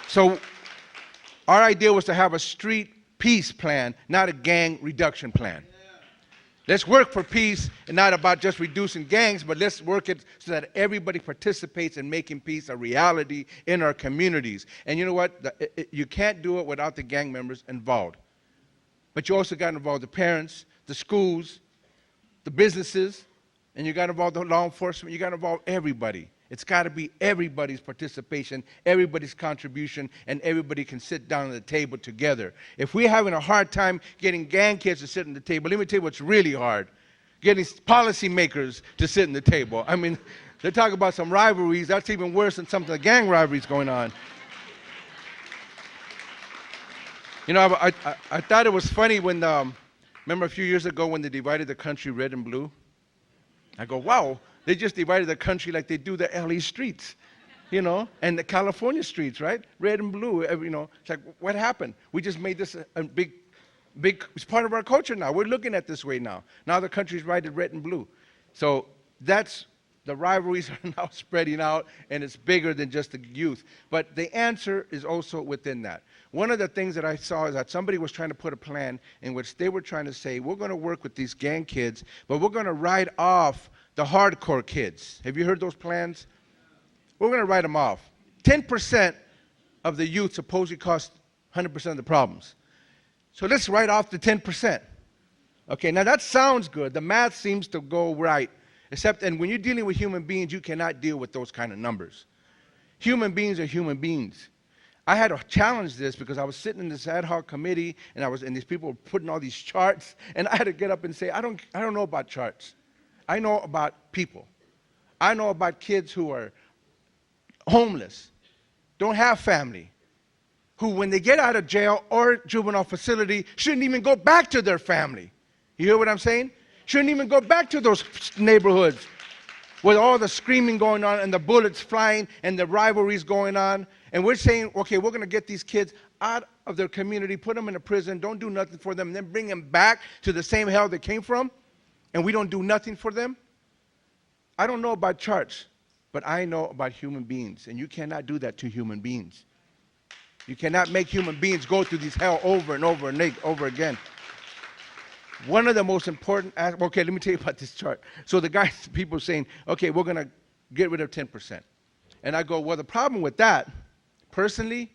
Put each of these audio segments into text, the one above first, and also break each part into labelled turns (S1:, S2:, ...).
S1: So our idea was to have a street peace plan, not a gang reduction plan. Let's work for peace and not about just reducing gangs, but let's work it so that everybody participates in making peace a reality in our communities. And you know what? You can't do it without the gang members involved. But you also got to involve the parents, the schools, the businesses, and you got to involve the law enforcement. You got to involve everybody. It's got to be everybody's participation, everybody's contribution, and everybody can sit down at the table together. If we're having a hard time getting gang kids to sit at the table, let me tell you what's really hard. Getting policymakers to sit at the table. I mean, they talk about some rivalries. That's even worse than some of the gang rivalries going on. You know, I thought it was funny when, remember a few years ago when they divided the country red and blue? I go, wow. They just divided the country like they do the LA streets, you know, and the California streets, right? Red and blue, you know. It's like, what happened? We just made this a big, it's part of our culture now. We're looking at this way now. Now the country's divided red and blue. So the rivalries are now spreading out, and it's bigger than just the youth. But the answer is also within that. One of the things that I saw is that somebody was trying to put a plan in which they were trying to say, we're going to work with these gang kids, but we're going to write off the hardcore kids. Have you heard those plans? We're going to write them off. 10% of the youth supposedly cause 100% of the problems. So let's write off the 10%. Okay, now that sounds good. The math seems to go right. Except, and when you're dealing with human beings, you cannot deal with those kind of numbers. Human beings are human beings. I had to challenge this because I was sitting in this ad hoc committee, and these people were putting all these charts, and I had to get up and say, I don't know about charts. I know about people. I know about kids who are homeless, don't have family, who when they get out of jail or juvenile facility shouldn't even go back to their family. You hear what I'm saying? Shouldn't even go back to those neighborhoods with all the screaming going on and the bullets flying and the rivalries going on. And we're saying, okay, we're going to get these kids out of their community, put them in a prison, don't do nothing for them, and then bring them back to the same hell they came from, and we don't do nothing for them? I don't know about charts, but I know about human beings, and you cannot do that to human beings. You cannot make human beings go through this hell over and over and over again. One of the most important, okay, let me tell you about this chart. So the guys, people saying, okay, we're going to get rid of 10%. And I go, well, the problem with that, personally,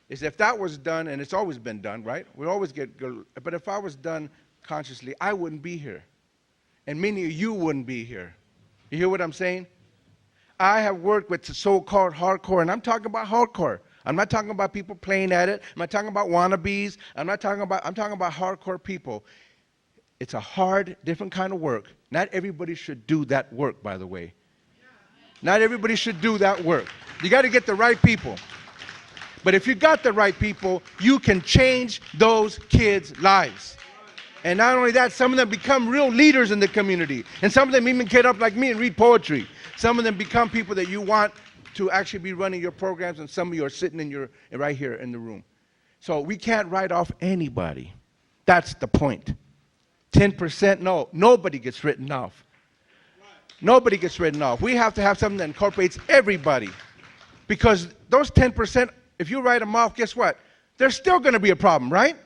S1: is if that was done, and it's always been done, right? We always but if I was done consciously, I wouldn't be here. And many of you wouldn't be here. You hear what I'm saying? I have worked with the so-called hardcore, and I'm talking about hardcore. I'm not talking about people playing at it. I'm not talking about wannabes. I'm talking about hardcore people. It's a hard, different kind of work. Not everybody should do that work, by the way. Not everybody should do that work. You got to get the right people. But if you got the right people, you can change those kids' lives. And not only that, some of them become real leaders in the community. And some of them even get up like me and read poetry. Some of them become people that you want to actually be running your programs, and some of you are sitting in right here in the room. So we can't write off anybody. That's the point. 10%, no, nobody gets written off. Nobody gets written off. We have to have something that incorporates everybody. Because those 10%, if you write them off, guess what? There's still going to be a problem, right?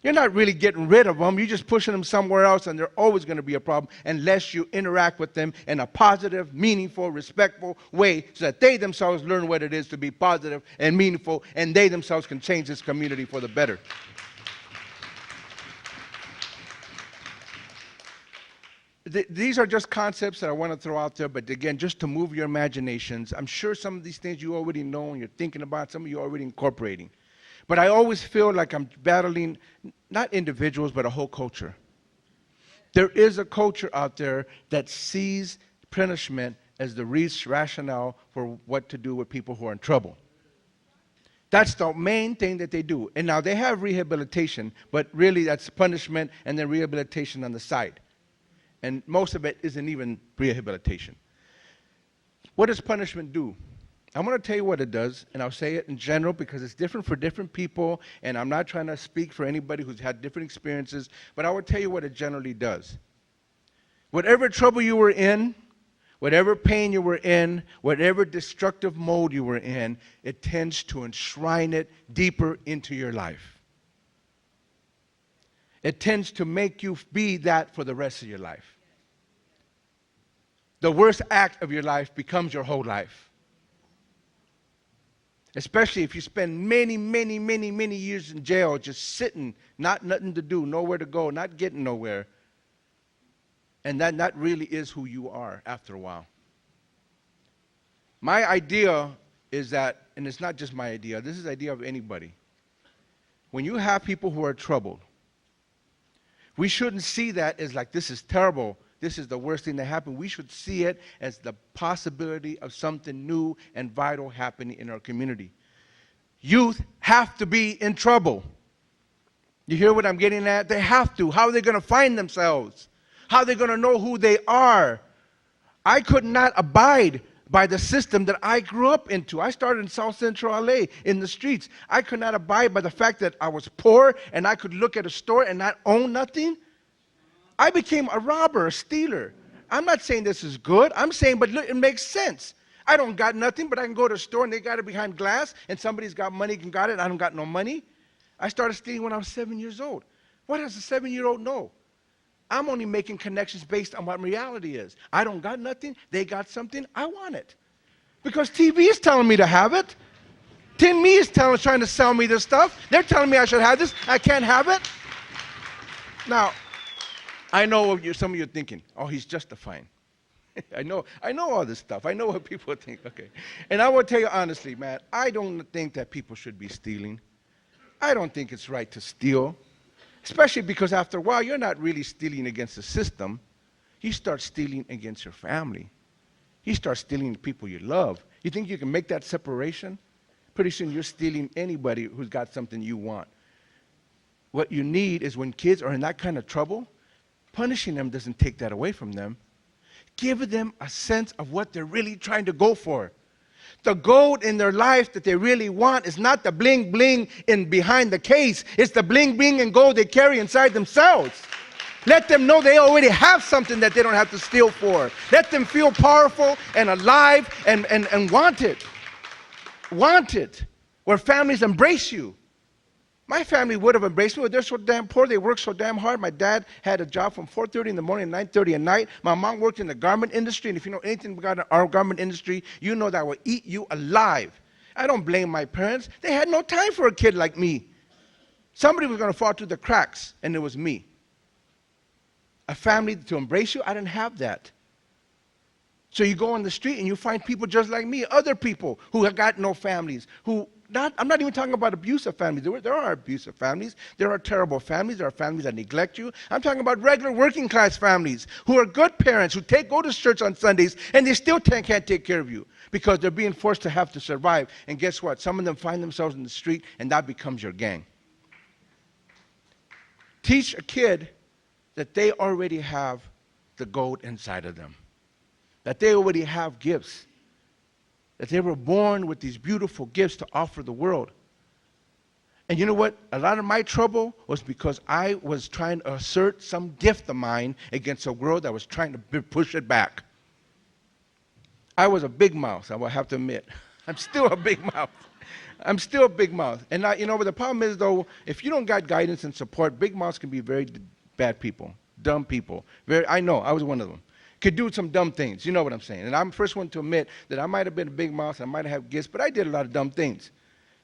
S1: You're not really getting rid of them. You're just pushing them somewhere else, and they're always going to be a problem unless you interact with them in a positive, meaningful, respectful way so that they themselves learn what it is to be positive and meaningful, and they themselves can change this community for the better. These are just concepts that I want to throw out there, but again, just to move your imaginations. I'm sure some of these things you already know and you're thinking about, some of you are already incorporating. But I always feel like I'm battling not individuals, but a whole culture. There is a culture out there that sees punishment as the rationale for what to do with people who are in trouble. That's the main thing that they do. And now they have rehabilitation, but really that's punishment and then rehabilitation on the side. And most of it isn't even rehabilitation. What does punishment do? I'm going to tell you what it does, and I'll say it in general because it's different for different people, and I'm not trying to speak for anybody who's had different experiences, but I will tell you what it generally does. Whatever trouble you were in, whatever pain you were in, whatever destructive mode you were in, it tends to enshrine it deeper into your life. It tends to make you be that for the rest of your life. The worst act of your life becomes your whole life. Especially if you spend many, many, many, many years in jail just sitting, nothing to do, nowhere to go, not getting nowhere. And that really is who you are after a while. My idea is that, and it's not just my idea, this is the idea of anybody. When you have people who are troubled, we shouldn't see that as like, this is terrible, this is the worst thing that happened. We should see it as the possibility of something new and vital happening in our community. Youth have to be in trouble. You hear what I'm getting at? They have to. How are they going to find themselves? How are they going to know who they are? I could not abide by the system that I grew up into. I started in South Central LA in the streets. I could not abide by the fact that I was poor and I could look at a store and not own nothing. I became a robber, a stealer. I'm not saying this is good. I'm saying, but look, it makes sense. I don't got nothing, but I can go to a store and they got it behind glass and somebody's got money and got it. I don't got no money. I started stealing when I was 7 years old. What does a 7-year-old know? I'm only making connections based on what reality is. I don't got nothing. They got something. I want it. Because TV is telling me to have it. Tin Me is trying to sell me this stuff. They're telling me I should have this. I can't have it. Now, I know what some of you are thinking. Oh, he's justifying. I know all this stuff. I know what people think. Okay. And I will tell you honestly, man, I don't think that people should be stealing. I don't think it's right to steal. Especially because after a while, you're not really stealing against the system. You start stealing against your family. You start stealing the people you love. You think you can make that separation? Pretty soon you're stealing anybody who's got something you want. What you need is when kids are in that kind of trouble, punishing them doesn't take that away from them. Give them a sense of what they're really trying to go for. The gold in their life that they really want is not the bling bling in behind the case. It's the bling bling and gold they carry inside themselves. Let them know they already have something that they don't have to steal for. Let them feel powerful and alive and wanted. Wanted. Where families embrace you. My family would have embraced me, but they're so damn poor, they work so damn hard. My dad had a job from 4:30 in the morning to 9:30 at night. My mom worked in the garment industry, and if you know anything about our garment industry, you know that will eat you alive. I don't blame my parents. They had no time for a kid like me. Somebody was going to fall through the cracks, and it was me. A family to embrace you, I didn't have that. So you go on the street and you find people just like me, other people who have got no families, I'm not even talking about abusive families. There are abusive families. There are terrible families. There are families that neglect you. I'm talking about regular working class families who are good parents, who go to church on Sundays, and they still can't take care of you because they're being forced to have to survive. And guess what? Some of them find themselves in the street, and that becomes your gang. Teach a kid that they already have the gold inside of them, that they already have gifts, that they were born with these beautiful gifts to offer the world. And you know what? A lot of my trouble was because I was trying to assert some gift of mine against a world that was trying to push it back. I was a big mouth, I will have to admit. I'm still a big mouth. I'm still a big mouth. And but the problem is, though, if you don't got guidance and support, big mouths can be very bad people, dumb people. I know, I was one of them. Could do some dumb things. You know what I'm saying. And I'm the first one to admit that I might have been a big mouth, I might have gifts, but I did a lot of dumb things.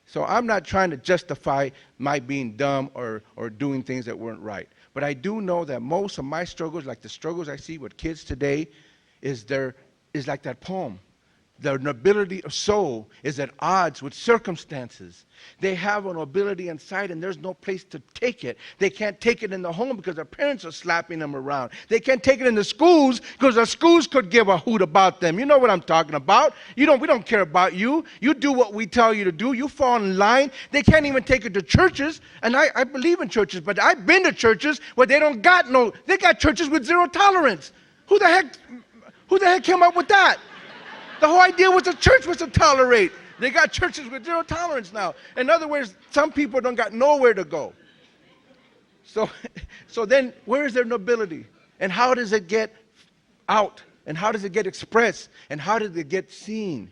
S1: So I'm not trying to justify my being dumb or doing things that weren't right. But I do know that most of my struggles, like the struggles I see with kids today, is like that poem. The nobility of soul is at odds with circumstances. They have a nobility inside and there's no place to take it. They can't take it in the home because their parents are slapping them around. They can't take it in the schools because the schools could give a hoot about them. You know what I'm talking about. We don't care about you. You do what we tell you to do. You fall in line. They can't even take it to churches. And I believe in churches, but I've been to churches where they got churches with zero tolerance. Who the heck came up with that? The whole idea was the church was to tolerate. They got churches with zero tolerance now. In other words, some people don't got nowhere to go. So then where is their nobility? And how does it get out And how does it get expressed? And how does it get seen?